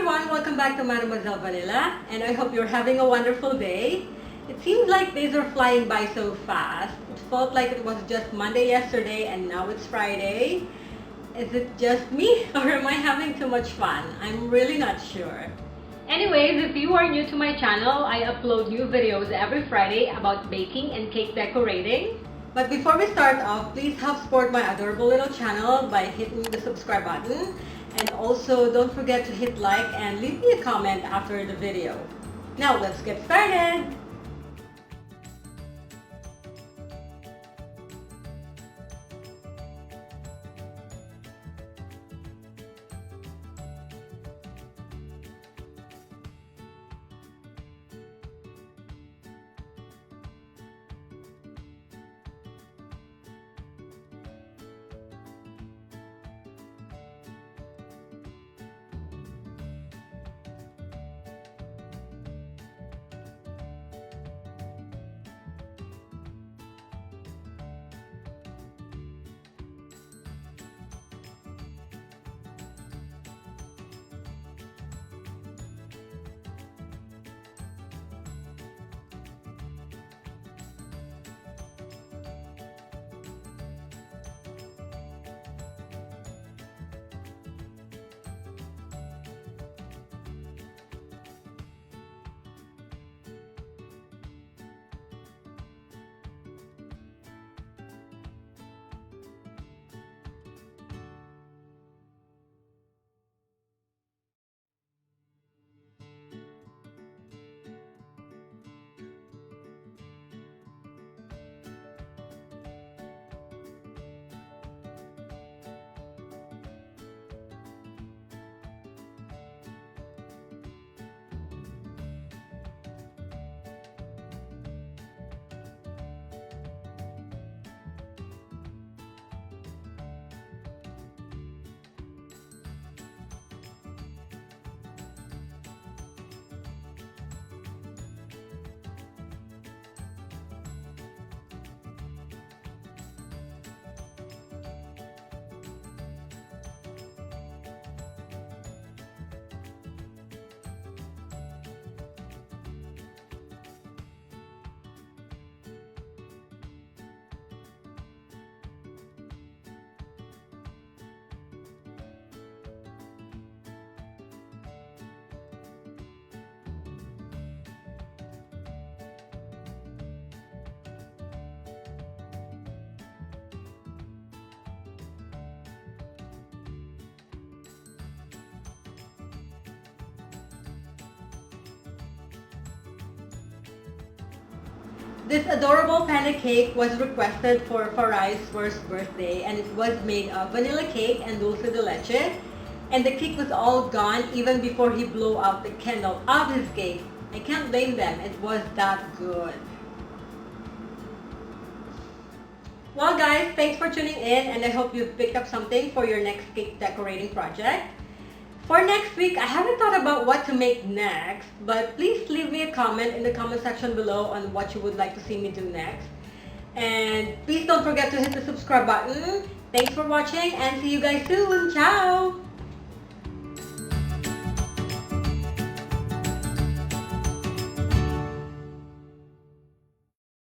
everyone, welcome back to Mademoiselle Vanilla, and I hope you're having a wonderful day. It seems like days are flying by so fast. It felt like it was just Monday yesterday and now it's Friday. Is it just me or am I having too much fun? I'm really not sure. Anyways, if you are new to my channel, I upload new videos every Friday about baking and cake decorating. But before we start off, please help support my adorable little channel by hitting the subscribe button. And also, don't forget to hit like and leave me a comment after the video. Now, let's get started! This adorable panda cake was requested for Farai's first birthday, and it was made of vanilla cake and dulce de leche. And the cake was all gone even before he blew out the candle of his cake. I can't blame them, it was that good. Well guys, thanks for tuning in, and I hope you've picked up something for your next cake decorating project. For next week, I haven't thought about what to make next, but please leave me a comment in the comment section below on what you would like to see me do next. And please don't forget to hit the subscribe button. Thanks for watching and see you guys soon. Ciao!